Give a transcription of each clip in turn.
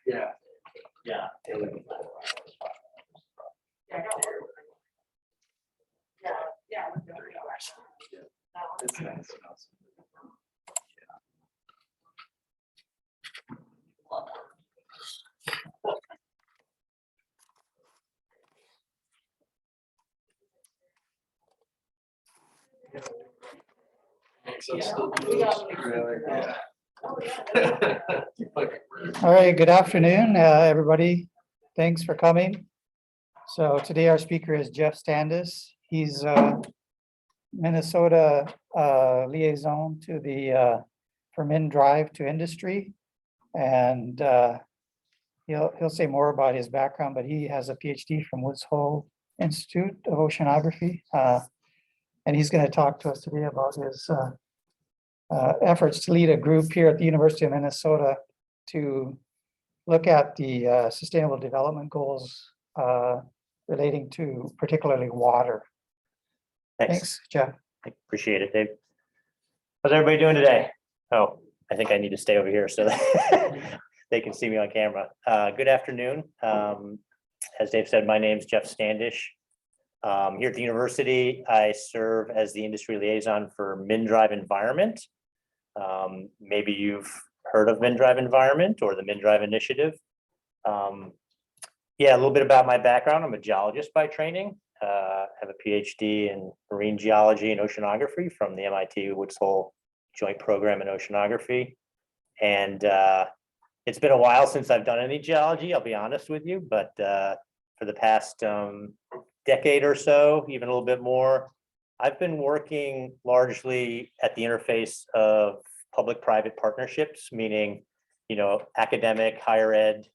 Yeah. Yeah. It's nice. Really? Yeah. All right, good afternoon, everybody. Thanks for coming. So today our speaker is Jeff Standish. He's Minnesota liaison to the for Min Drive to Industry. And he'll say more about his background, but he has a PhD from Woods Hole Institute of Oceanography. And he's going to talk to us today about his efforts to lead a group here at the University of Minnesota to look at the Sustainable Development Goals relating to particularly water. Thanks, Jeff. I appreciate it, Dave. How's everybody doing today? Oh, I think I need to stay over here so that they can see me on camera. Good afternoon. As Dave said, my name's Jeff Standish. Here at the university, I serve as the industry liaison for MinDrive Environment. Maybe you've heard of MinDrive Environment or the MinDrive Initiative. Yeah, a little bit about my background. I'm a geologist by training. Have a PhD in marine geology and oceanography from the MIT Woods Hole Joint Program in Oceanography. And it's been a while since I've done any geology, I'll be honest with you, but for the past decade or so, even a little bit more, I've been working largely at the interface of public-private partnerships, meaning, you know, academic, higher ed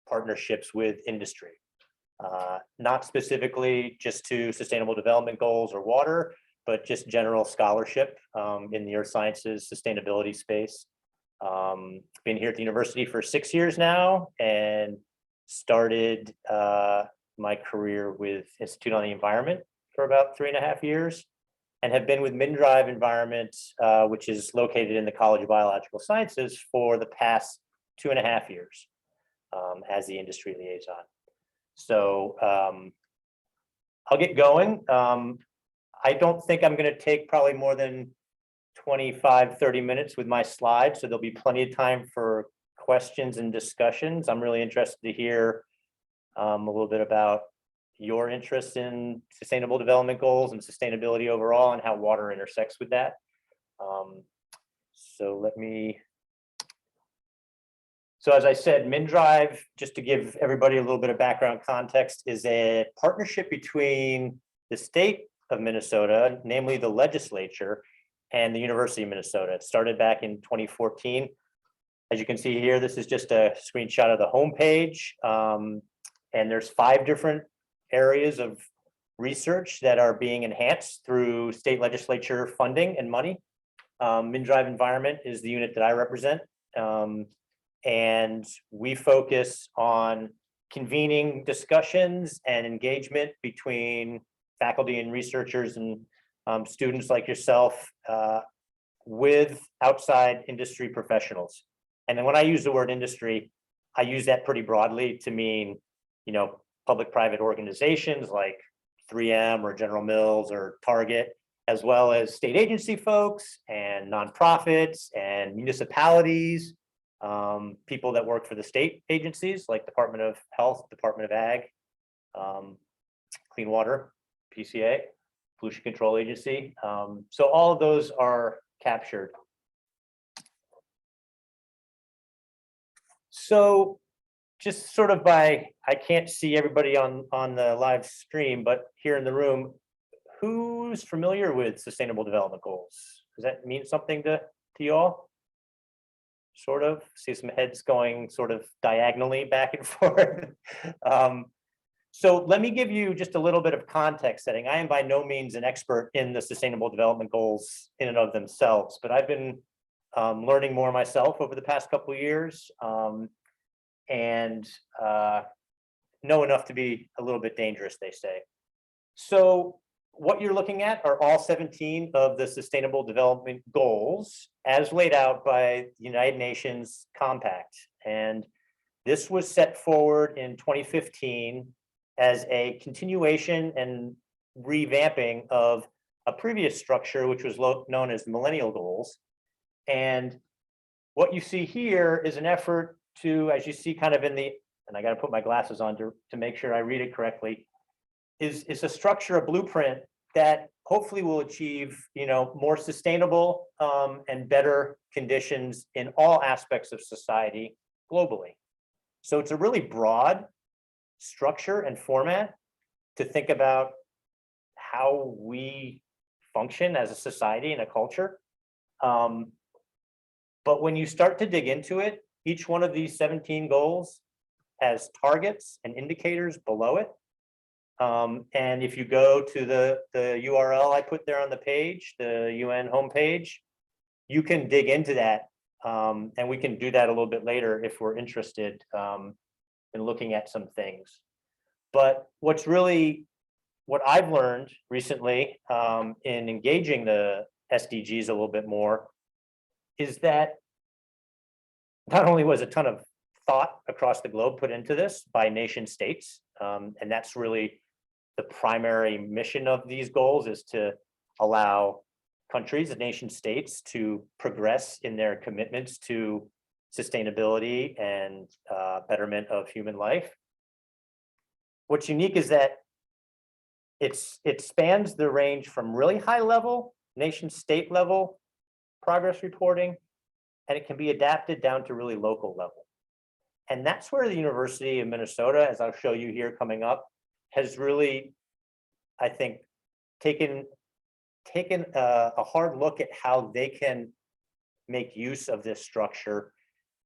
partnerships with industry. Not specifically just to sustainable development goals or water, but just general scholarship in the earth sciences, sustainability space. Been here at the university for 6 years now and started my career with Institute on the Environment for about 3.5 years and have been with MinDrive Environment, which is located in the College of Biological Sciences for the past 2.5 years as the industry liaison. So I'll get going. I don't think I'm going to take probably more than 25-30 minutes with my slides, so there'll be plenty of time for questions and discussions. I'm really interested to hear a little bit about your interest in sustainable development goals and sustainability overall and how water intersects with that. So as I said, MinDrive, just to give everybody a little bit of background context, is a partnership between the state of Minnesota, namely the legislature, and the University of Minnesota. It started back in 2014. As you can see here, this is just a screenshot of the homepage. And there's 5 different areas of research that are being enhanced through state legislature funding and money. MinDrive Environment is the unit that I represent. And we focus on convening discussions and engagement between faculty and researchers and students like yourself with outside industry professionals. And then when I use the word industry, I use that pretty broadly to mean, you know, public-private organizations like 3M or General Mills or Target, as well as state agency folks and nonprofits and municipalities, people that work for the state agencies like Department of Health, Department of Ag, Clean Water, PCA, Pollution Control Agency. So all of those are captured. So just sort of I can't see everybody on the live stream, but here in the room, who's familiar with Sustainable Development Goals? Does that mean something to you all? Sort of, see some heads going sort of diagonally back and forth. So let me give you just a little bit of context setting. I am by no means an expert in the Sustainable Development Goals in and of themselves, but I've been learning more myself over the past couple of years and know enough to be a little bit dangerous, they say. So what you're looking at are all 17 of the Sustainable Development Goals as laid out by the United Nations Compact. And this was set forward in 2015 as a continuation and revamping of a previous structure, which was known as the Millennial Goals. And what you see here is an effort to, as you see kind of in the, and I got to put my glasses on to make sure I read it correctly, is a structure, a blueprint that hopefully will achieve, more sustainable and better conditions in all aspects of society globally. So it's a really broad structure and format to think about how we function as a society and a culture. But when you start to dig into it, each one of these 17 goals has targets and indicators below it. And if you go to the URL I put there on the page, the UN homepage, you can dig into that. And we can do that a little bit later if we're interested in looking at some things. But what I've learned recently in engaging the SDGs a little bit more is that not only was a ton of thought across the globe put into this by nation states, and that's really the primary mission of these goals, is to allow countries and nation states to progress in their commitments to sustainability and betterment of human life. What's unique is that it spans the range from really high level, nation state level progress reporting, and it can be adapted down to really local level. And that's where the University of Minnesota, as I'll show you here coming up, has really, I think, taken a hard look at how they can make use of this structure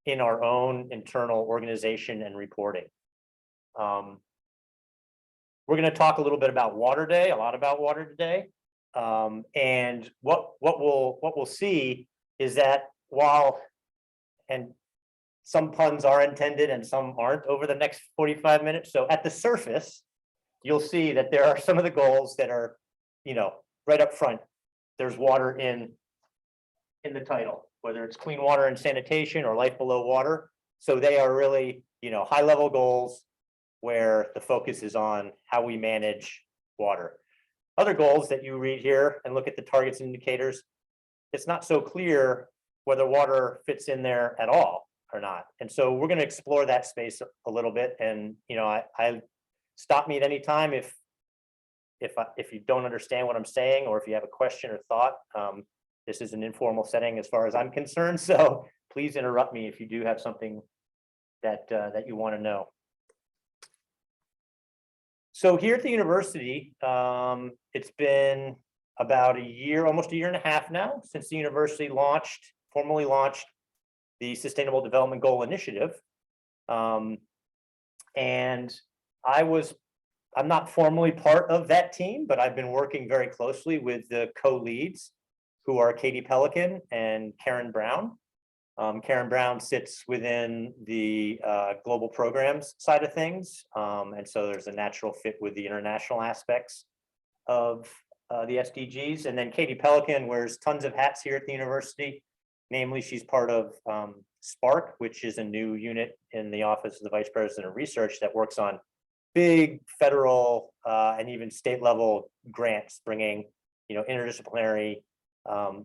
in our own internal organization and reporting. We're going to talk a little bit about water today, a lot about water today. And what we'll see is that while, and some puns are intended and some aren't over the next 45 minutes. So at the surface, you'll see that there are some of the goals that are, right up front. There's water in the title, whether it's clean water and sanitation or life below water. So they are really, high level goals where the focus is on how we manage water. Other goals that you read here and look at the targets and indicators, it's not so clear whether water fits in there at all or not. And so we're going to explore that space a little bit. And, I stop me at any time if you don't understand what I'm saying, or if you have a question or thought. This is an informal setting as far as I'm concerned. So please interrupt me if you do have something that you want to know. So here at the university, it's been about a year, almost a year and a half now, since the university formally launched the Sustainable Development Goal Initiative. And I'm not formally part of that team, but I've been working very closely with the co-leads, who are Katie Pelican and Karen Brown. Karen Brown sits within the global programs side of things. And so there's a natural fit with the international aspects of the SDGs. And then Katie Pelican wears tons of hats here at the university. Namely, she's part of SPARK, which is a new unit in the Office of the Vice President of Research that works on big federal and even state level grants, bringing interdisciplinary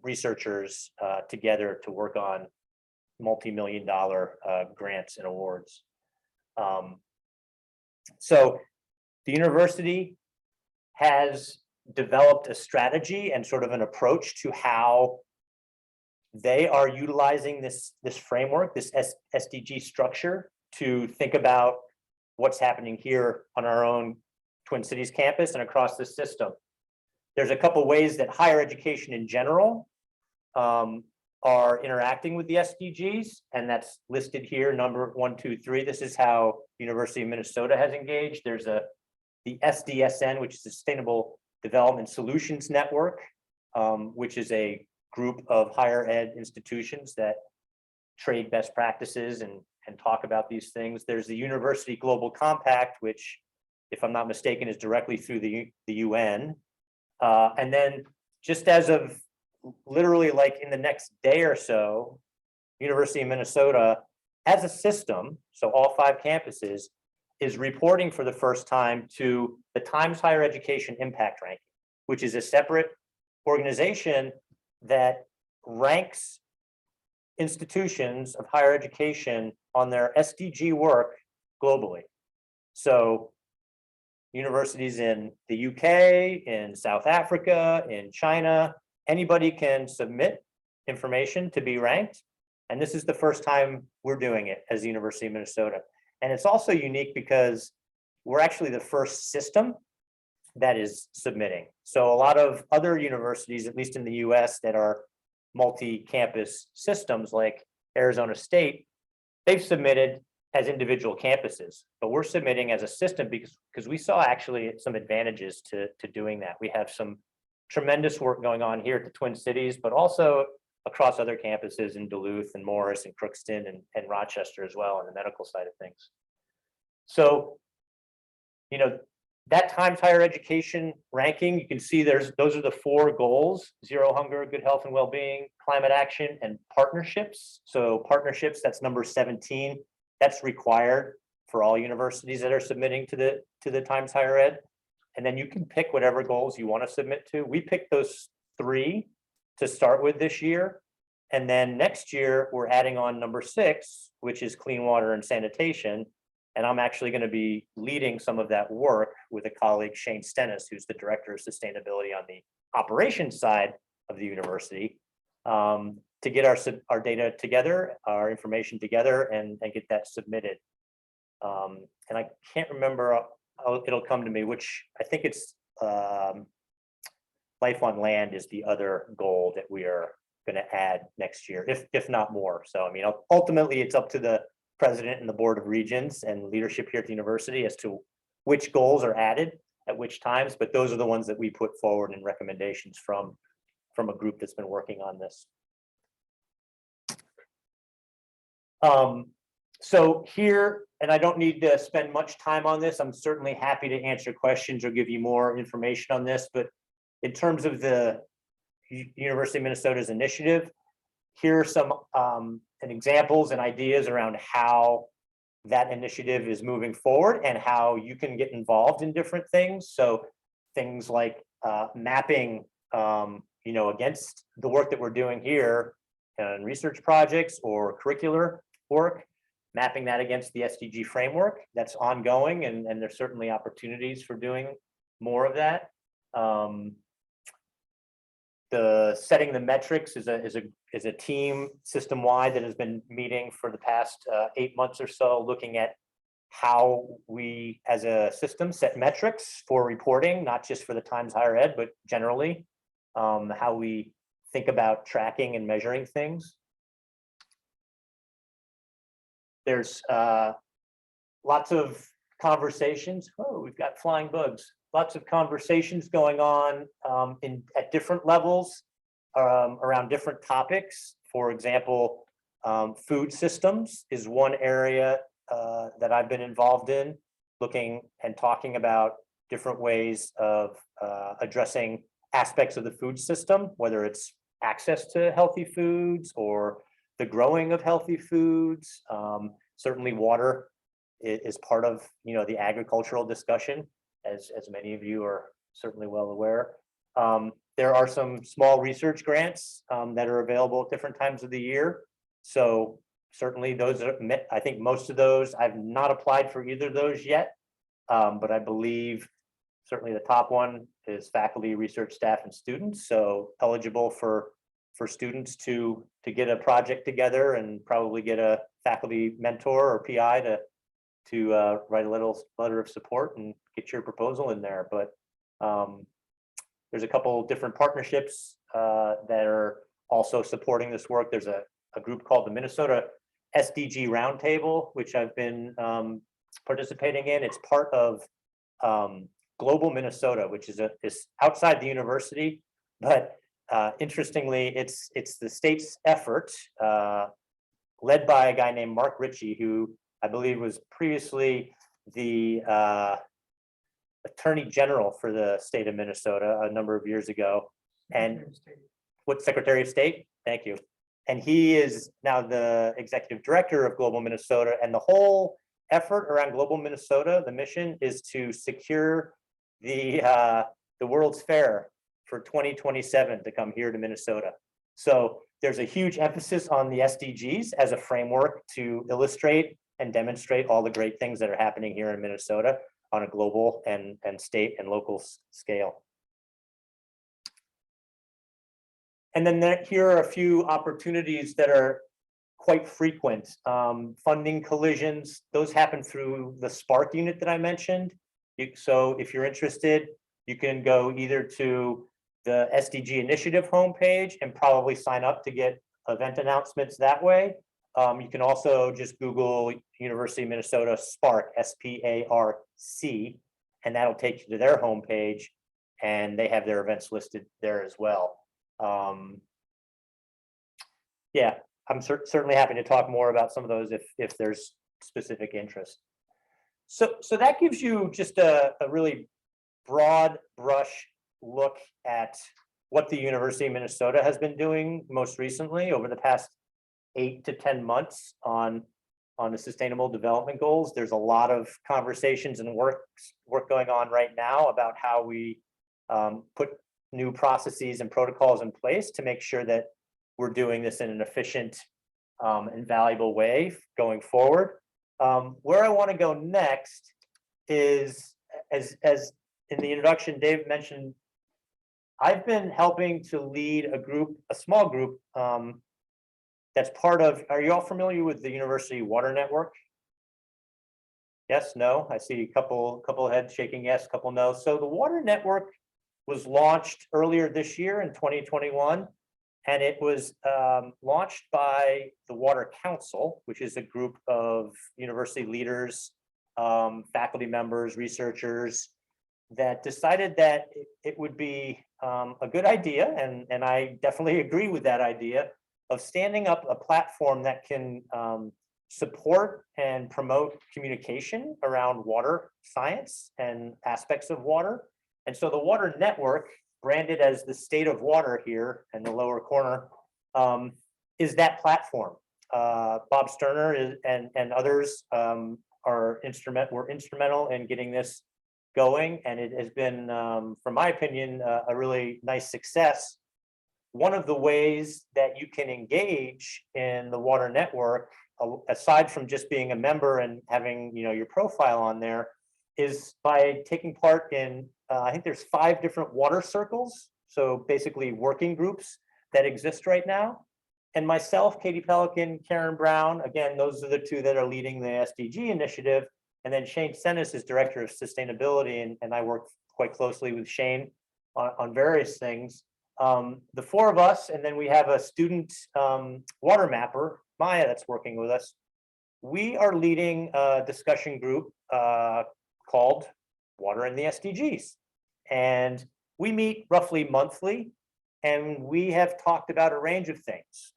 researchers together to work on multi-million-dollar grants and awards. So the university has developed a strategy and sort of an approach to how they are utilizing this framework, this SDG structure, to think about what's happening here on our own Twin Cities campus and across the system. There's a couple ways that higher education in general are interacting with the SDGs, and that's listed here, number 1, 2, 3. This is how University of Minnesota has engaged. There's the SDSN, which is Sustainable Development Solutions Network, which is a group of higher ed institutions that trade best practices and talk about these things. There's the University Global Compact, which, if I'm not mistaken, is directly through the UN. And then just as of literally like in the next day or so, University of Minnesota as a system, so all 5 campuses, is reporting for the first time to the Times Higher Education Impact Ranking, which is a separate organization that ranks institutions of higher education on their SDG work globally. So universities in the UK, in South Africa, in China, anybody can submit information to be ranked. And this is the first time we're doing it as the University of Minnesota. And it's also unique because we're actually the first system that is submitting. So a lot of other universities, at least in the US, that are multi-campus systems like Arizona State, they've submitted as individual campuses, but we're submitting as a system because we saw actually some advantages to doing that. We have some tremendous work going on here at the Twin Cities, but also across other campuses in Duluth and Morris and Crookston and Rochester as well on the medical side of things. So, you know, that Times Higher Education ranking, you can see those are the 4 goals: zero hunger, good health and well-being, climate action, and partnerships. So partnerships, that's number 17. That's required for all universities that are submitting to the Times Higher Ed. And then you can pick whatever goals you want to submit to. We picked those 3 to start with this year. And then next year, we're adding on number 6, which is clean water and sanitation. And I'm actually going to be leading some of that work with a colleague, Shane Stennis, who's the director of sustainability on the operations side of the university, to get our data together, our information together, and get that submitted. And I can't remember, it'll come to me, which I think it's life on land is the other goal that we are going to add next year, if not more. So, I mean, ultimately, it's up to the president and the board of regents and leadership here at the university as to which goals are added at which times, but those are the ones that we put forward in recommendations from a group that's been working on this. So here, and I don't need to spend much time on this, I'm certainly happy to answer questions or give you more information on this, but in terms of the University of Minnesota's initiative, here are some examples and ideas around how that initiative is moving forward and how you can get involved in different things. So things like mapping, you know, against the work that we're doing here and research projects or curricular work, mapping that against the SDG framework that's ongoing, and there's certainly opportunities for doing more of that. The setting the metrics is a team system-wide that has been meeting for the past 8 months or so, looking at how we as a system set metrics for reporting, not just for the Times Higher Ed, but generally, how we think about tracking and measuring things. There's lots of conversations. Oh, we've got flying bugs. Lots of conversations going on at different levels around different topics. For example, food systems is one area that I've been involved in, looking and talking about different ways of addressing aspects of the food system, whether it's access to healthy foods or the growing of healthy foods. Certainly water is part of, you know, the agricultural discussion, as many of you are certainly well aware. There are some small research grants that are available at different times of the year. So certainly those are, I think most of those, I've not applied for either of those yet, but I believe certainly the top one is faculty, research staff, and students. So eligible for students to get a project together and probably get a faculty mentor or PI to write a little letter of support and get your proposal in there. But there's a couple different partnerships that are also supporting this work. There's a group called the Minnesota SDG Roundtable, which I've been participating in. It's part of Global Minnesota, which is outside the university, but interestingly, it's the state's effort, led by a guy named Mark Ritchie, who I believe was previously the Attorney General for the state of Minnesota a number of years ago. And what, Secretary of State? Thank you. And he is now the executive director of Global Minnesota. And the whole effort around Global Minnesota, the mission is to secure the World's Fair for 2027 to come here to Minnesota. So there's a huge emphasis on the SDGs as a framework to illustrate and demonstrate all the great things that are happening here in Minnesota on a global and state and local scale. And then here are a few opportunities that are quite frequent. Funding collisions, those happen through the Spark unit that I mentioned. So if you're interested, you can go either to the SDG initiative homepage and probably sign up to get event announcements that way. You can also just Google University of Minnesota Spark, SPARC, and that'll take you to their homepage, and they have their events listed there as well. Yeah, I'm certainly happy to talk more about some of those if there's specific interest. So that gives you just a really broad brush look at what the University of Minnesota has been doing most recently over the past 8 to 10 months on the sustainable development goals. There's a lot of conversations and work going on right now about how we put new processes and protocols in place to make sure that we're doing this in an efficient and valuable way going forward. Where I want to go next is, as in the introduction, Dave mentioned, I've been helping to lead a small group that's part of, are you all familiar with the University Water Network? Yes, no, I see a couple of heads shaking yes, couple no. So the Water Network was launched earlier this year in 2021, and it was launched by the Water Council, which is a group of university leaders, faculty members, researchers, that decided that it would be a good idea, and I definitely agree with that idea, of standing up a platform that can support and promote communication around water science and aspects of water. And so the Water Network, branded as the State of Water here in the lower corner, is that platform. Bob Sterner and others were instrumental in getting this going, and it has been, from my opinion, a really nice success. One of the ways that you can engage in the Water Network, aside from just being a member and having your profile on there, is by taking part in, I think there's 5 different water circles, so basically working groups that exist right now. And myself, Katie Pelican, Karen Brown, again, those are the 2 that are leading the SDG initiative. And then Shane Sennis is Director of Sustainability, and I work quite closely with Shane on various things. The 4 of us, and then we have a student water mapper, Maya, that's working with us. We are leading a discussion group called Water and the SDGs. And we meet roughly monthly, and we have talked about a range of things.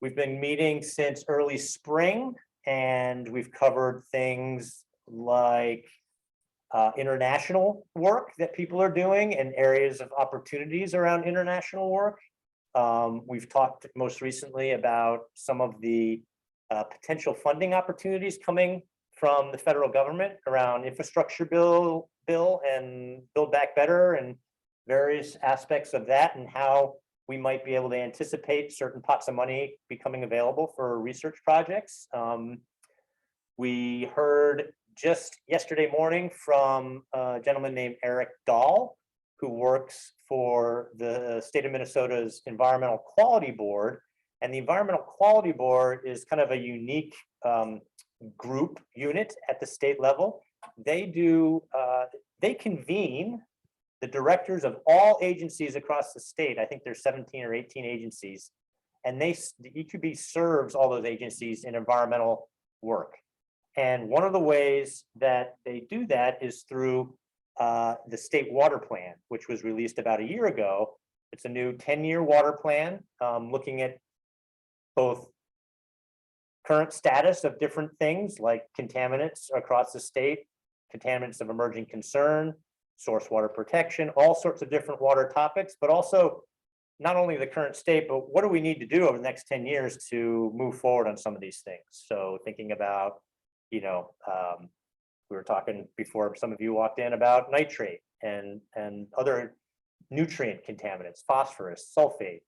We've been meeting since early spring, and we've covered things like international work that people are doing and areas of opportunities around international work. We've talked most recently about some of the potential funding opportunities coming from the federal government around infrastructure bill and Build Back Better and various aspects of that, and how we might be able to anticipate certain pots of money becoming available for research projects. We heard just yesterday morning from a gentleman named Eric Dahl, who works for the state of Minnesota's Environmental Quality Board. And the Environmental Quality Board is kind of a unique group unit at the state level. They convene the directors of all agencies across the state. I think there's 17 or 18 agencies, and the EQB serves all those agencies in environmental work. And one of the ways that they do that is through the state water plan, which was released about a year ago. It's a new 10-year water plan, looking at both current status of different things like contaminants across the state, contaminants of emerging concern, source water protection, all sorts of different water topics, but also not only the current state, but what do we need to do over the next 10 years to move forward on some of these things? So thinking about, we were talking before some of you walked in about nitrate and other nutrient contaminants, phosphorus, sulfate,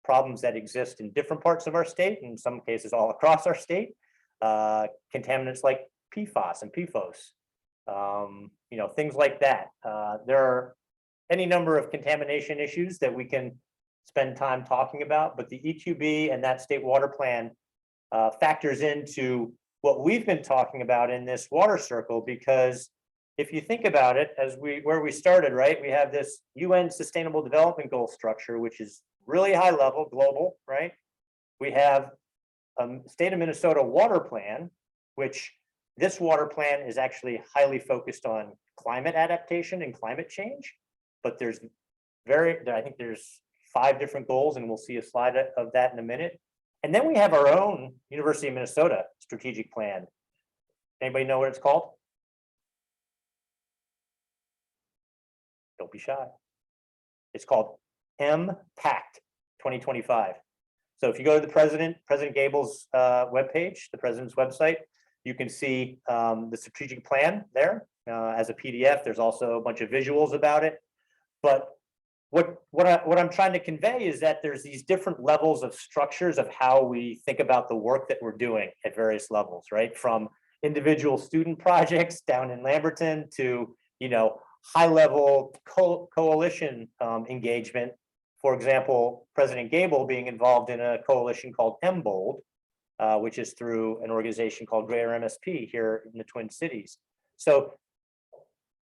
problems that exist in different parts of our state, in some cases all across our state, contaminants like PFAS and PFOS, things like that. There are any number of contamination issues that we can spend time talking about, but the EQB and that state water plan factors into what we've been talking about in this water circle, because if you think about it, where we started, right, we have this UN Sustainable Development Goal structure, which is really high level, global, right? We have state of Minnesota water plan, which this water plan is actually highly focused on climate adaptation and climate change, but I think there's 5 different goals, and we'll see a slide of that in a minute. And then we have our own University of Minnesota strategic plan. Anybody know what it's called? Don't be shy. It's called MPACT 2025. So if you go to the President Gable's webpage, the president's website, you can see the strategic plan there as a PDF. There's also a bunch of visuals about it. But what I'm trying to convey is that there's these different levels of structures of how we think about the work that we're doing at various levels, right? From individual student projects down in Lamberton to, high-level coalition engagement. For example, President Gable being involved in a coalition called MBOLD, which is through an organization called Greater MSP here in the Twin Cities. So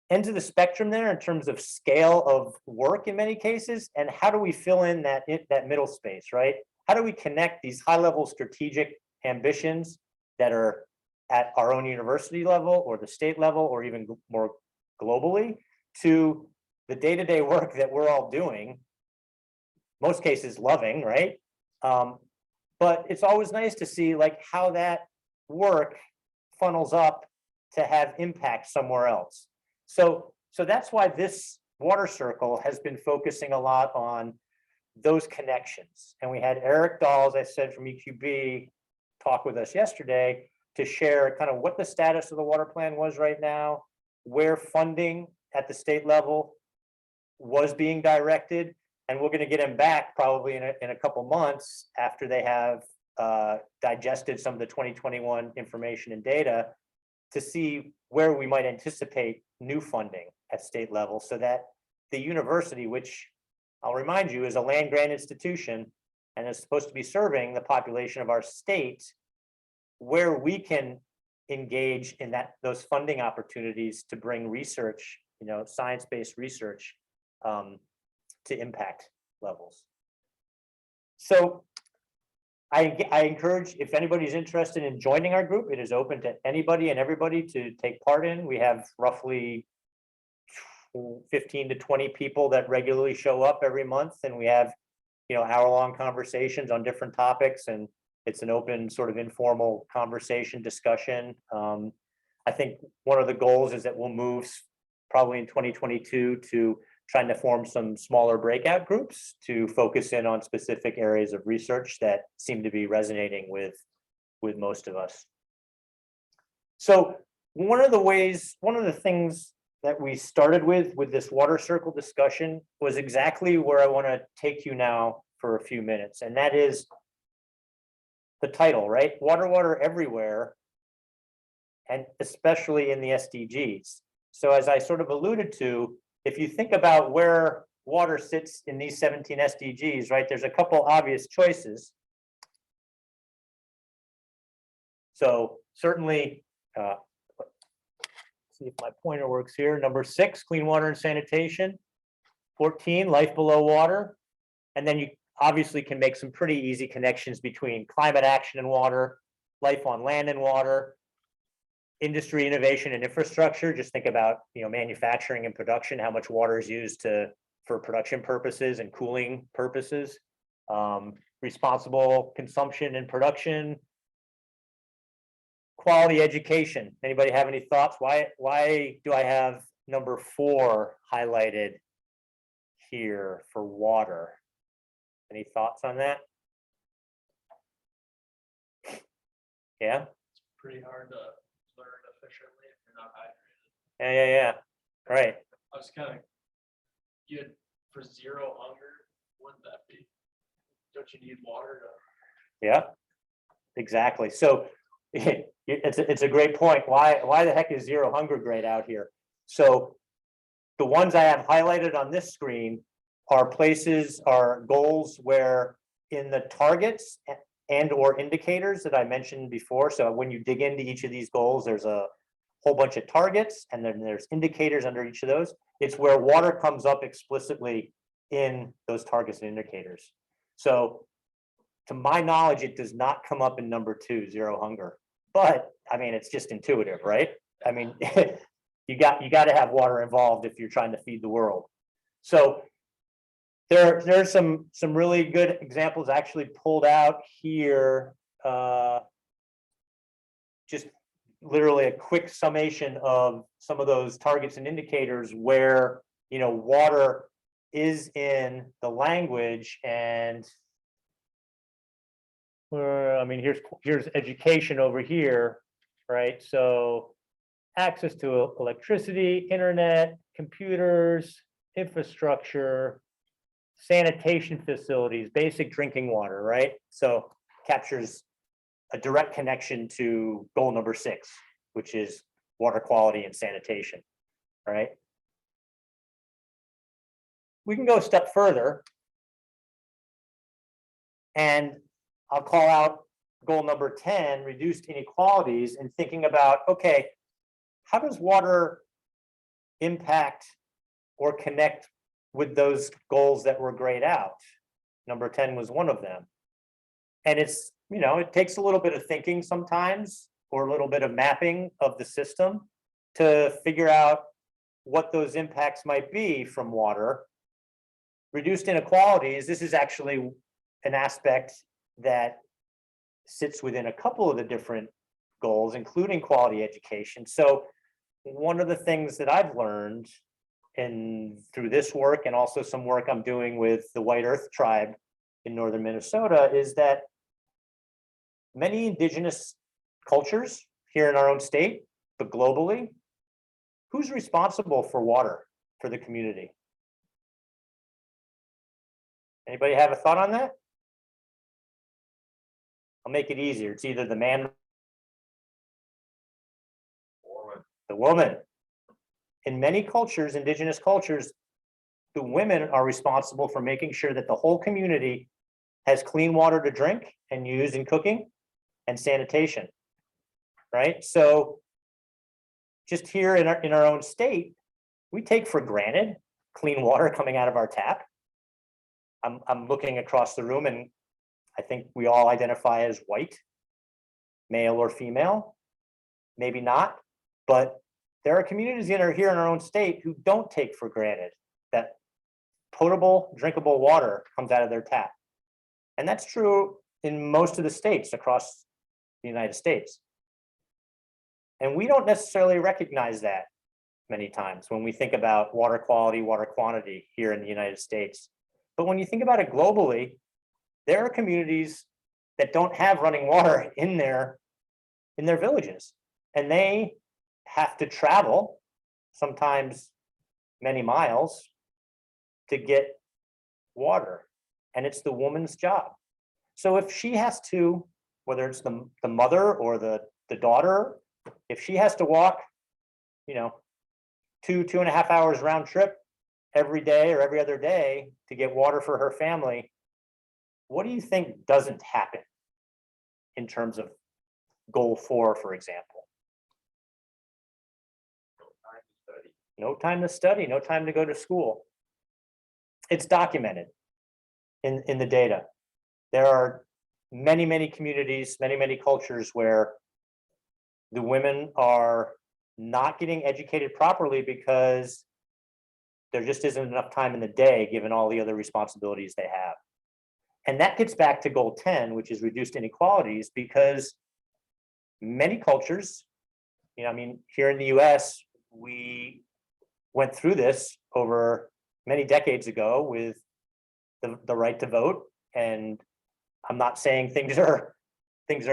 ends of the spectrum there in terms of scale of work in many cases, and how do we fill in that middle space, right? How do we connect these high-level strategic ambitions that are at our own university level or the state level or even more globally to the day-to-day work that we're all doing, most cases loving, right? But it's always nice to see like how that work funnels up to have impact somewhere else. So that's why this water circle has been focusing a lot on those connections. And we had Eric Dahl, as I said, from EQB talk with us yesterday to share kind of what the status of the water plan was right now, where funding at the state level was being directed. And we're going to get him back probably in a couple months after they have digested some of the 2021 information and data to see where we might anticipate new funding at state level, so that the university, which I'll remind you is a land grant institution and is supposed to be serving the population of our state, where we can engage in those funding opportunities to bring research, science-based research to impact levels. So I encourage, if anybody's interested in joining our group, it is open to anybody and everybody to take part in. We have roughly 15 to 20 people that regularly show up every month, and we have, hour-long conversations on different topics, and it's an open sort of informal conversation discussion. I think one of the goals is that we'll move probably in 2022 to trying to form some smaller breakout groups to focus in on specific areas of research that seem to be resonating with most of us. So one of the things that we started with this water circle discussion was exactly where I want to take you now for a few minutes, and that is the title, right? Water, water everywhere, and especially in the SDGs. So as I sort of alluded to, if you think about where water sits in these 17 SDGs, right, there's a couple obvious choices. So certainly, see if my pointer works here. Number 6, clean water and sanitation. 14, life below water. And then you obviously can make some pretty easy connections between climate action and water, life on land and water, industry, innovation, and infrastructure. Just think about, manufacturing and production, how much water is used for production purposes and cooling purposes. Responsible consumption and production. Quality education. Anybody have any thoughts? Why do I have number 4 highlighted here for water? Any thoughts on that? Yeah, Pretty hard to learn efficiently if you're not hydrated. yeah, right. I was kind of, you had for zero hunger, wouldn't that be? Don't you need water to? Yeah, exactly. So it's a great point. Why the heck is zero hunger grade out here? So the ones I have highlighted on this screen are goals where in the targets and or indicators that I mentioned before. So when you dig into each of these goals, there's a whole bunch of targets and then there's indicators under each of those. It's where water comes up explicitly in those targets and indicators. So to my knowledge, it does not come up in number 2, zero hunger. But I mean, it's just intuitive, right? I mean, you got to have water involved if you're trying to feed the world. So there's some really good examples actually pulled out here. Just literally a quick summation of some of those targets and indicators where, you know, water is in the language. And I mean, here's education over here, right? So access to electricity, internet, computers, infrastructure, sanitation facilities, basic drinking water, right? So captures a direct connection to goal number 6, which is water quality and sanitation, right? We can go a step further and I'll call out goal number 10, reduced inequalities, and thinking about, okay, how does water impact or connect with those goals that were grayed out? Number 10 was one of them. And it's, you know, it takes a little bit of thinking sometimes, or a little bit of mapping of the system to figure out what those impacts might be from water. Reduced inequalities, this is actually an aspect that sits within a couple of the different goals, including quality education. So one of the things that I've learned through this work and also some work I'm doing with the White Earth tribe in northern Minnesota is that many indigenous cultures here in our own state, but globally, who's responsible for water for the community? Anybody have a thought on that? I'll make it easier. It's either the man or the woman. In many cultures, indigenous cultures, the women are responsible for making sure that the whole community has clean water to drink and use in cooking and sanitation, right? So just here in our own state, we take for granted clean water coming out of our tap. I'm looking across the room and I think we all identify as white, male or female, maybe not, but there are communities that are here in our own state who don't take for granted that potable, drinkable water comes out of their tap. And that's true in most of the states across the United States. And we don't necessarily recognize that many times when we think about water quality, water quantity here in the United States. But when you think about it globally, there are communities that don't have running water in their villages, and they have to travel sometimes many miles to get water, and it's the woman's job. So if she has to, whether it's the mother or the daughter, if she has to walk, you know, 2.5 hours round trip every day or every other day to get water for her family, what do you think doesn't happen in terms of goal 4, for example? No time to study, no time to go to school. It's documented in the data. There are many communities, many cultures where the women are not getting educated properly because there just isn't enough time in the day given all the other responsibilities they have. And that gets back to goal 10, which is reduced inequalities, because many cultures, you know, I mean, here in the US, we went through this over many decades ago with the right to vote And I'm not saying things are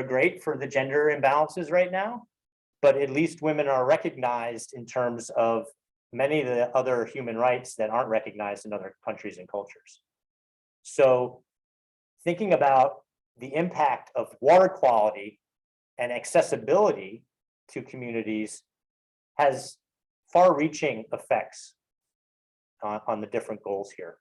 great for the gender imbalances right now, but at least women are recognized in terms of many of the other human rights that aren't recognized in other countries and cultures. So thinking about the impact of water quality and accessibility to communities has far-reaching effects on the different goals here.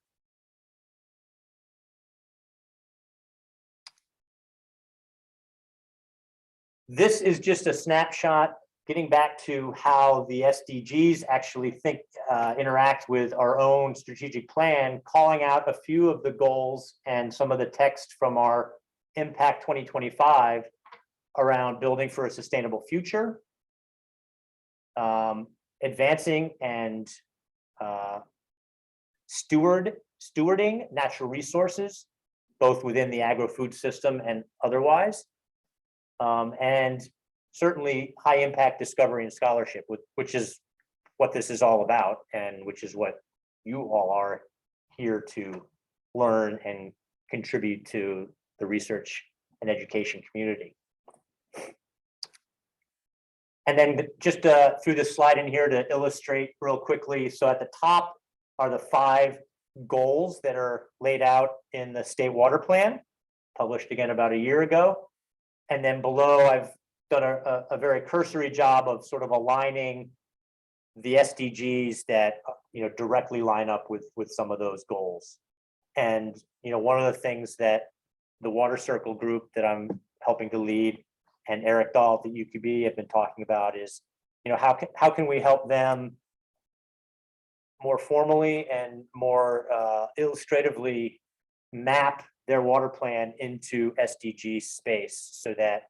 This is just a snapshot getting back to how the SDGs actually interact with our own strategic plan, calling out a few of the goals and some of the text from our Impact 2025 around building for a sustainable future, advancing and stewarding natural resources, both within the agro-food system and otherwise, and certainly high impact discovery and scholarship, which is what this is all about, and which is what you all are here to learn and contribute to the research and education community. And then just through this slide in here to illustrate real quickly. So at the top are the 5 goals that are laid out in the state water plan, published again about a year ago. And then below, I've done a very cursory job of sort of aligning the SDGs that directly line up with some of those goals. And one of the things that the Water Circle group that I'm helping to lead and Eric Dahl at the UQB have been talking about is, how can we help them more formally and more illustratively map their water plan into SDG space, so that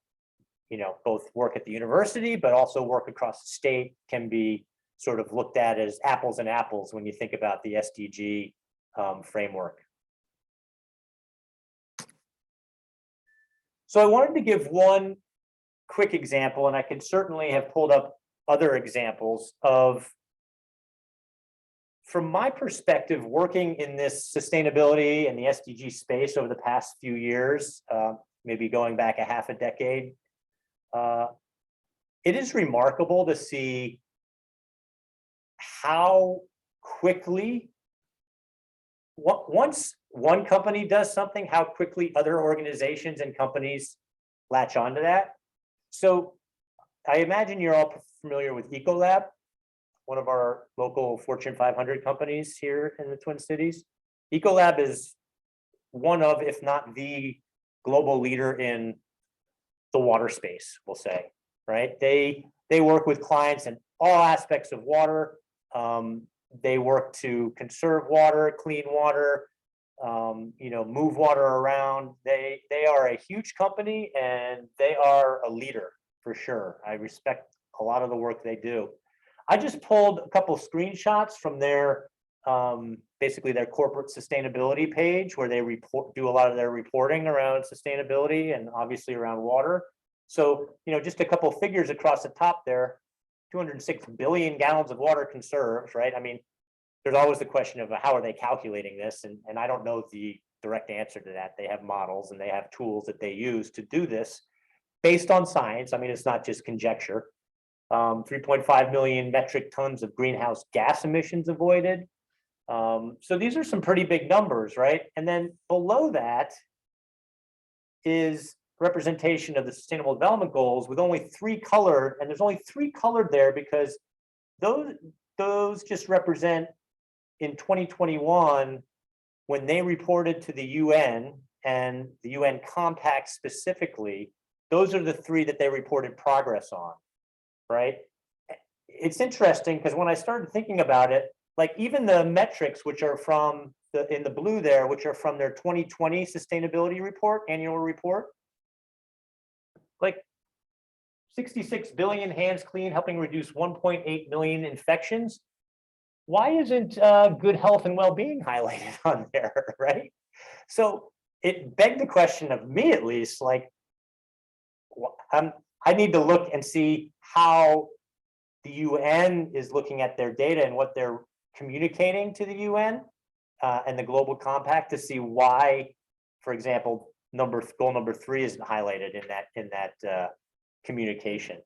both work at the university but also work across the state can be sort of looked at as apples and apples when you think about the SDG framework. So I wanted to give one quick example, and I could certainly have pulled up other examples of, from my perspective, working in this sustainability and the SDG space over the past few years, maybe going back a half a decade. It is remarkable to see how quickly, once one company does something, how quickly other organizations and companies latch onto that. So I imagine you're all familiar with Ecolab, one of our local Fortune 500 companies here in the Twin Cities. Ecolab is one of, if not the global leader in the water space, we'll say, right? They work with clients in all aspects of water. They work to conserve water, clean water, move water around. They are a huge company, and they are a leader for sure. I respect a lot of the work they do. I just pulled a couple of screenshots from their basically their corporate sustainability page, where they do a lot of their reporting around sustainability and obviously around water. So, just a couple of figures across the top there: 206 billion gallons of water conserved, right? I mean, there's always the question of how are they calculating this? And I don't know the direct answer to that. They have models and they have tools that they use to do this based on science. I mean, it's not just conjecture. 3.5 million metric tons of greenhouse gas emissions avoided. So these are some pretty big numbers, right? And then below that is representation of the Sustainable Development Goals with only 3 colored, and there's only 3 colored there because those just represent in 2021 when they reported to the UN and the UN Compact specifically. Those are the 3 that they reported progress on, right? It's interesting because when I started thinking about it, like even the metrics, which are from in the blue there, which are from their 2020 sustainability report, annual report, like 66 billion hands clean, helping reduce 1.8 million infections. Why isn't good health and well-being highlighted on there, right? So it begged the question of me, at least, like, I need to look and see how the UN is looking at their data and what they're communicating to the UN and the Global Compact to see why for example, goal number 3 isn't highlighted in that communication.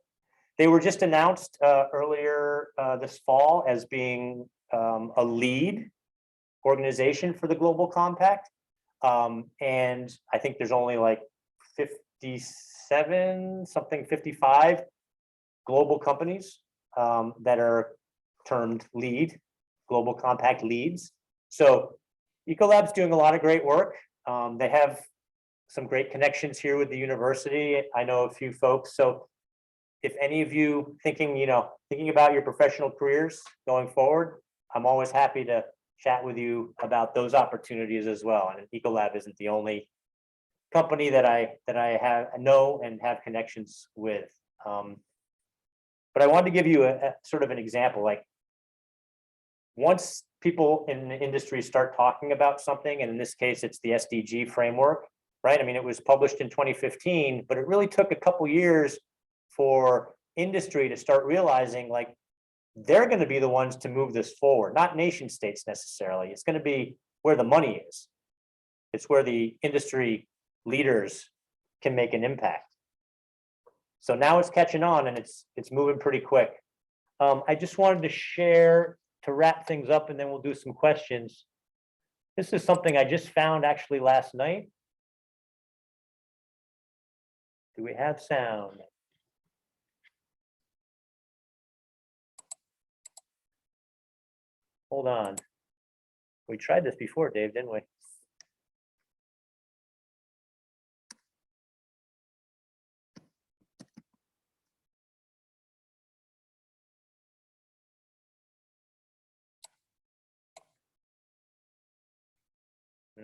They were just announced earlier this fall as being a lead organization for the Global Compact. And I think there's only like 57, something 55 global companies that are termed Global Compact leads. So Ecolab's doing a lot of great work. They have some great connections here with the university. I know a few folks. So if any of you thinking about your professional careers going forward, I'm always happy to chat with you about those opportunities as well. And Ecolab isn't the only company that I know and have connections with. But I wanted to give you a sort of an example. Like, once people in the industry start talking about something, and in this case, it's the SDG framework, right? I mean, it was published in 2015, but it really took a couple years for industry to start realizing, like, they're going to be the ones to move this forward, not nation states necessarily. It's going to be where the money is. It's where the industry leaders can make an impact. So now it's catching on, and it's moving pretty quick. I just wanted to share to wrap things up, and then we'll do some questions. This is something I just found actually last night. Do we have sound? Hold on. We tried this before, Dave, didn't we?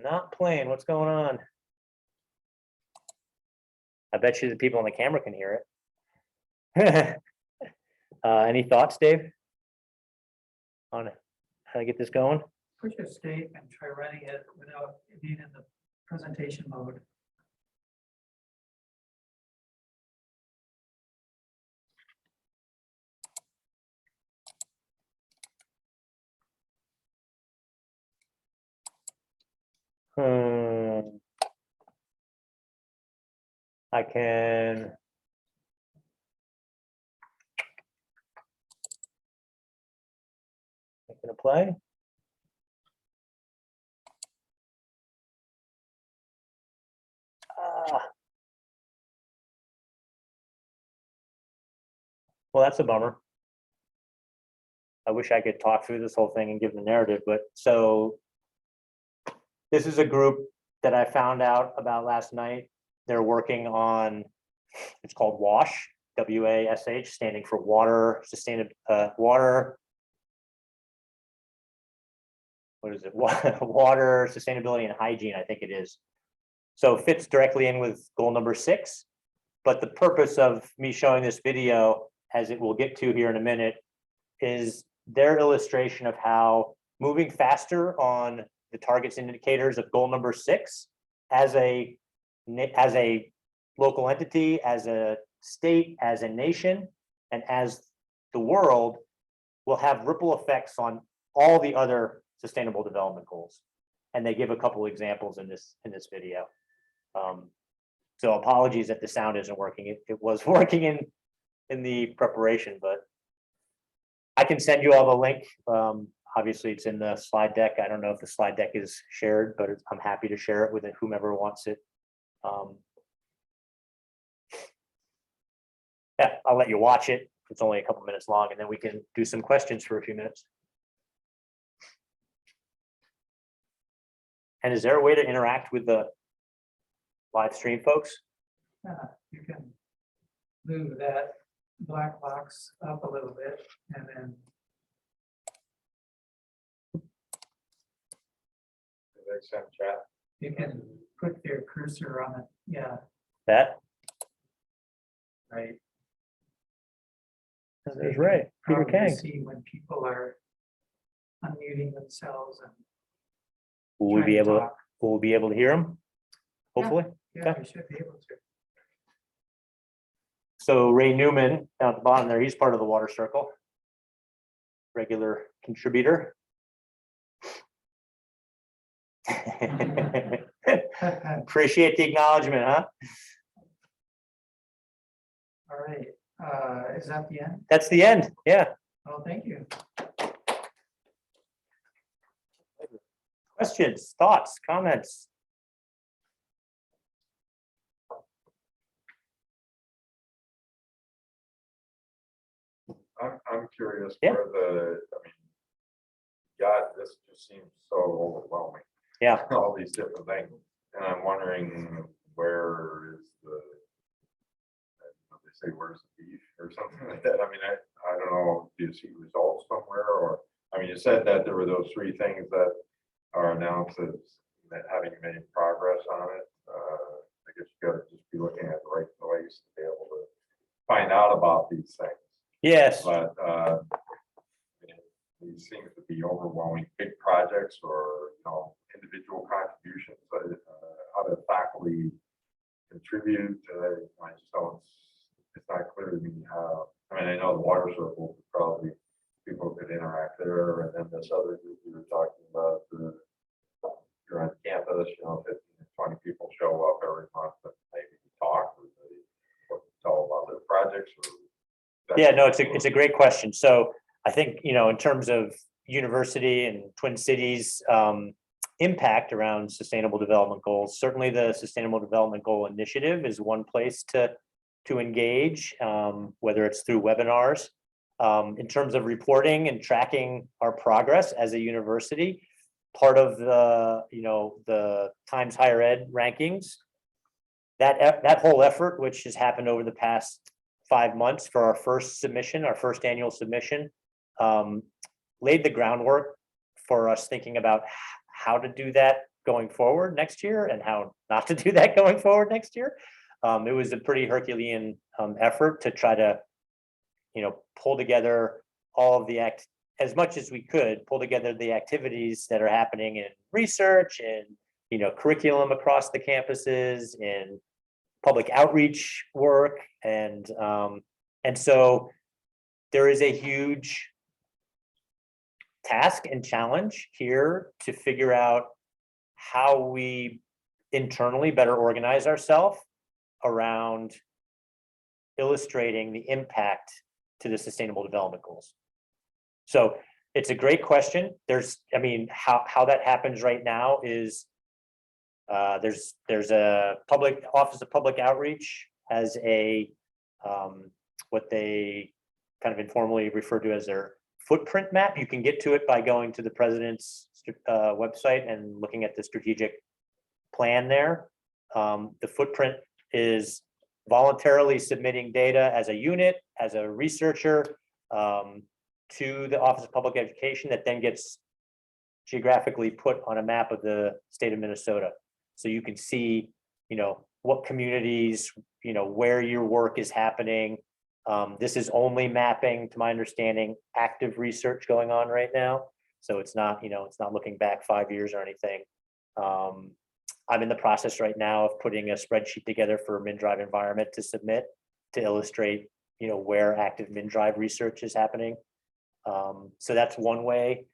Not playing. What's going on? I bet you the people on the camera can hear it. Any thoughts, Dave, on how to get this going? Push escape and try running it without being in the presentation mode. I can. I'm gonna play. Well, that's a bummer. I wish I could talk through this whole thing and give the narrative, but so this is a group that I found out about last night. They're working on, it's called WASH, W-A-S-H, standing for water, water, what is it? Water, sustainability, and hygiene, I think it is. So it fits directly in with goal number 6. But the purpose of me showing this video, as it will get to here in a minute, is their illustration of how moving faster on the targets and indicators of goal number 6 as a local entity, as a state, as a nation, and as the world will have ripple effects on all the other sustainable development goals. And they give a couple examples in this video. So apologies that the sound isn't working. It was working in the preparation, but I can send you all the link. Obviously, it's in the slide deck. I don't know if the slide deck is shared, but I'm happy to share it with whomever wants it. Yeah, I'll let you watch it. It's only a couple minutes long, and then we can do some questions for a few minutes. And is there a way to interact with the live stream folks? You can move that black box up a little bit, and then you can put your cursor on it. Yeah, That? right. There's Ray, Peter Probably Kang. see when people are unmuting themselves and Will we trying be to able to, talk. will we be able to hear them? Hopefully. Yeah, Okay. we should be able to. So Ray Newman down at the bottom there, he's part of the Water Circle. Regular contributor. Appreciate the acknowledgement, huh? All right, is that the end? That's the end. Yeah. Oh, thank you. Questions, thoughts, comments? I'm curious Yeah. where God, this just seems so overwhelming. Yeah. All these different things, and I'm wondering where is they say where's the beef or something like that. I mean, I don't know, do you see results somewhere, or, I mean, you said that there were those three things that are announced as that having made progress on it. I guess you gotta just be looking at the right place to be able to find out about these things. Yes. But these seem to be overwhelming big projects or, individual contributions. How do faculty contribute? I just don't, it's not clear to me how. I mean, I know the water circle probably people could interact there, and then this other group we were talking about, you're on campus, 15 to 20 people show up every month and maybe talk or they tell about their projects. Yeah, no, it's a great question. So I think, in terms of university and Twin Cities impact around sustainable development goals, certainly the Sustainable Development Goal Initiative is one place to engage, whether it's through webinars. In terms of reporting and tracking our progress as a university, part of the Times Higher Ed rankings, that whole effort, which has happened over the past 5 months for our first submission, our first annual submission, laid the groundwork for us thinking about how to do that going forward next year and how not to do that going forward next year. It was a pretty Herculean effort to try to, pull together all of the as much as we could, pull together the activities that are happening in research and, curriculum across the campuses and public outreach work. And so there is a huge task and challenge here to figure out how we internally better organize ourselves around illustrating the impact to the Sustainable Development Goals. So it's a great question. How that happens right now is there's a public Office of Public Outreach has a what they kind of informally refer to as their footprint map. You can get to it by going to the president's website and looking at the strategic plan there. The footprint is voluntarily submitting data as a unit, as a researcher, to the Office of Public Education that then gets geographically put on a map of the state of Minnesota. So you can see, what communities, where your work is happening. This is only mapping, to my understanding, active research going on right now. So it's not, it's not looking back 5 years or anything. I'm in the process right now of putting a spreadsheet together for MinDrive environment to submit to illustrate, where active MinDrive research is happening. So that's one way.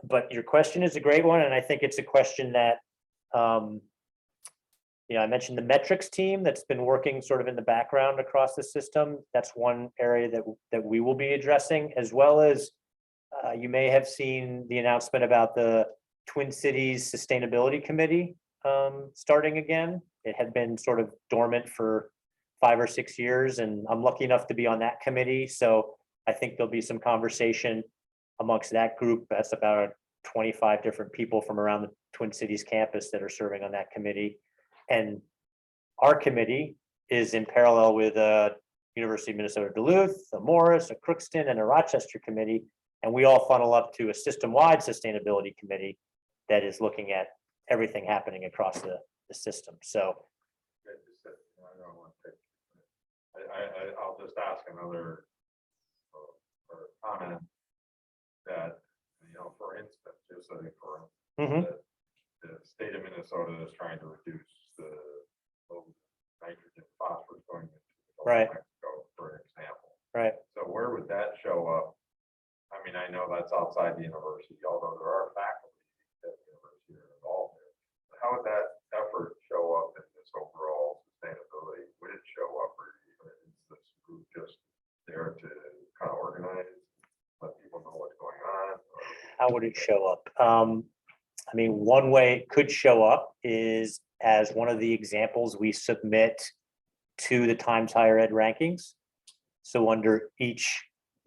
But your question is a great one, and I think it's a question that, I mentioned the metrics team that's been working sort of in the background across the system. That's one area that we will be addressing, as well as you may have seen the announcement about the Twin Cities Sustainability Committee starting again. It had been sort of dormant for 5 or 6 years, and I'm lucky enough to be on that committee. So I think there'll be some conversation amongst that group. That's about 25 different people from around the Twin Cities campus that are serving on that committee. And our committee is in parallel with University of Minnesota Duluth, a Morris, a Crookston, and a Rochester committee. And we all funnel up to a system-wide sustainability committee that is looking at everything happening across the system. So I'll just ask another comment that, for instance, just for instance, the state of Minnesota is trying to reduce the nitrogen phosphorus going into Right. Mexico, for example. Right. So where would that show up? I mean, I know that's outside the university, although there are faculty at the university that are involved there. But how would that effort organized, let people know what's going on? How would it show up? I mean, one way it could show up is as one of the examples we submit to the Times Higher Ed rankings. So under each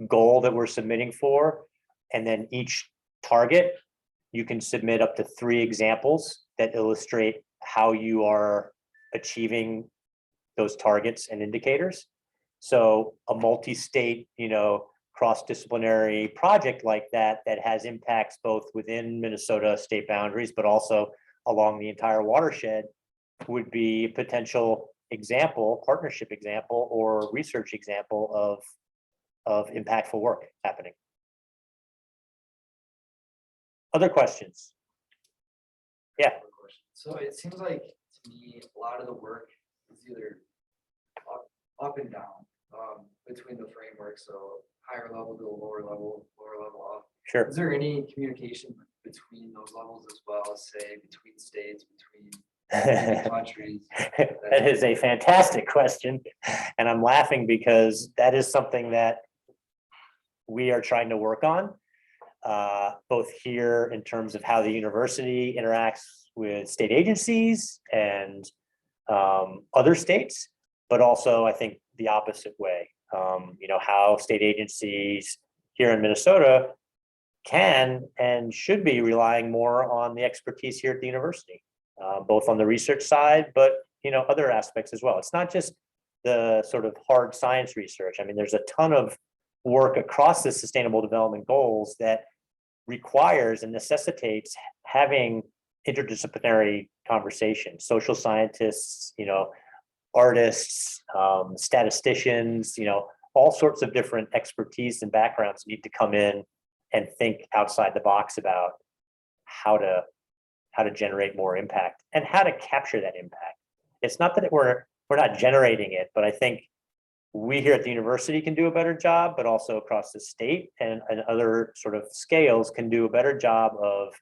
goal that we're submitting for, and then each target, you can submit up to 3 examples that illustrate how you are achieving those targets and indicators. So a multi-state, cross-disciplinary project like that has impacts both within Minnesota state boundaries, but also along the entire watershed would be a potential example, partnership example, or research example of impactful work happening. Other questions? Yeah. So it seems like to me, a lot of the work is either up and down between the frameworks. So higher level to a lower level up. Sure. Is there any communication between those levels as well, say between states, between countries? That is a fantastic question. And I'm laughing because that is something that we are trying to work on, both here in terms of how the university interacts with state agencies and other states, but also I think the opposite way. How state agencies here in Minnesota can and should be relying more on the expertise here at the university, both on the research side, but other aspects as well. It's not just the sort of hard science research. I mean, there's a ton of work across the sustainable development goals that requires and necessitates having interdisciplinary conversations, social scientists, artists, statisticians, all sorts of different expertise and backgrounds need to come in and think outside the box about how to generate more impact and how to capture that impact. It's not that we're not generating it, but I think we here at the university can do a better job, but also across the state and other sort of scales can do a better job of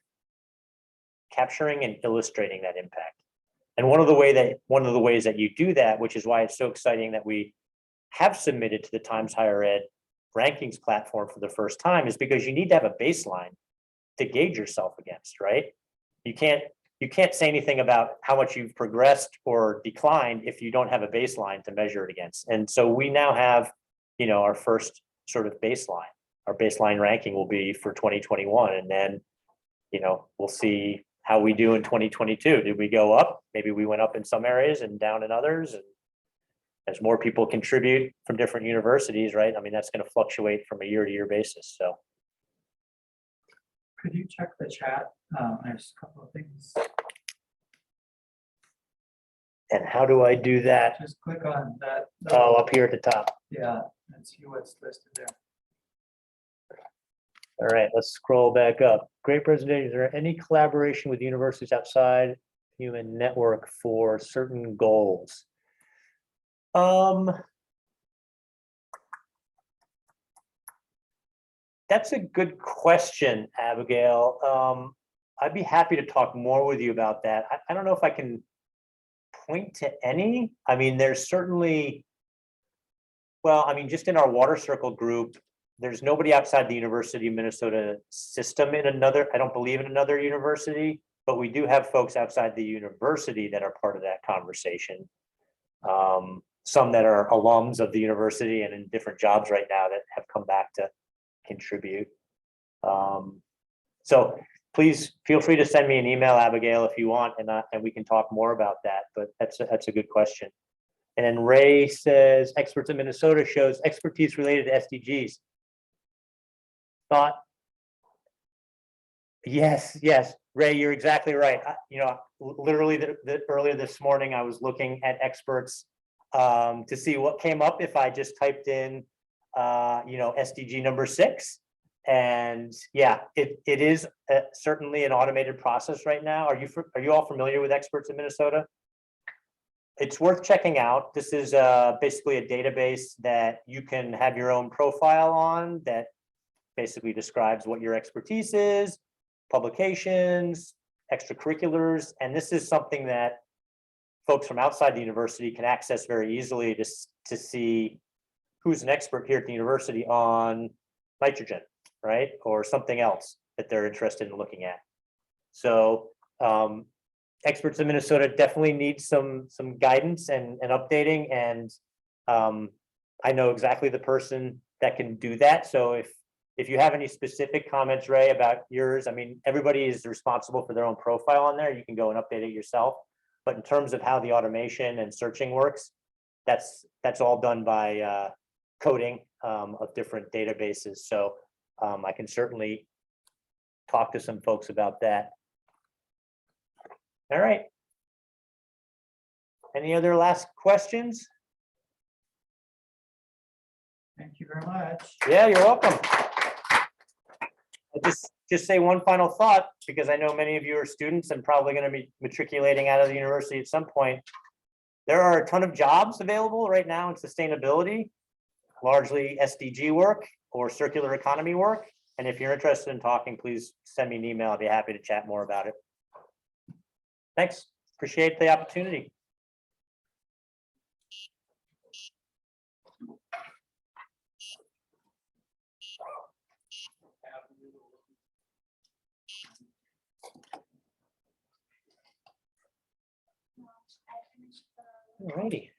capturing and illustrating that impact. And one of the ways that you do that, which is why it's so exciting that we have submitted to the Times Higher Ed rankings platform for the first time, is because you need to have a baseline to gauge yourself against, right? You can't say anything about how much you've progressed or declined if you don't have a baseline to measure it against. And so we now have, our first sort of baseline. Our baseline ranking will be for 2021, and then, we'll see how we do in 2022. Did we go up? Maybe we went up in some areas and down in others. And as more people contribute from different universities, right? I mean, that's going to fluctuate from a year-to-year basis. So. Could you check the chat? There's a couple of things. And how do I do that? Just click on that. Oh, up here at the top. Yeah, and see what's listed there. All right, let's scroll back up. Great presentation. Is there any collaboration with universities outside Newman network for certain goals? That's a good question, Abigail. I'd be happy to talk more with you about that. I don't know if I can point to any. I mean, there's certainly, just in our Water Circle group, there's nobody outside the University of Minnesota system I don't believe in another university, but we do have folks outside the university that are part of that conversation. Some that are alums of the university and in different jobs right now that have come back to contribute. So please feel free to send me an email, Abigail, if you want, and we can talk more about that, but that's a good question. And then Ray says, experts in Minnesota shows expertise related to SDGs. Thought? Yes, Ray, you're exactly right. Literally earlier this morning, I was looking at experts to see what came up if I just typed in, SDG number 6. And yeah, it is certainly an automated process right now. Are you all familiar with experts in Minnesota? It's worth checking out. This is basically a database that you can have your own profile on that basically describes what your expertise is, publications, extracurriculars, and this is something that folks from outside the university can access very easily to see who's an expert here at the university on nitrogen, right? Or something else that they're interested in looking at. So experts in Minnesota definitely need some guidance and updating, and I know exactly the person that can do that. So if you have any specific comments, Ray, about yours, I mean, everybody is responsible for their own profile on there. You can go and update it yourself. But in terms of how the automation and searching works, that's all done by coding of different databases. So I can certainly talk to some folks about that. All right. Any other last questions? Thank you very much. Yeah, you're welcome. I'll just say one final thought, because I know many of you are students and probably going to be matriculating out of the university at some point. There are a ton of jobs available right now in sustainability, largely SDG work or circular economy work. And if you're interested in talking, please send me an email. I'd be happy to chat more about it. Thanks. Appreciate the opportunity. Alrighty.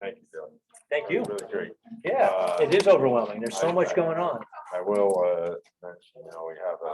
Thank you, Bill. Thank you. Really great. Yeah, it is overwhelming. There's so much going on. I will mention, we have a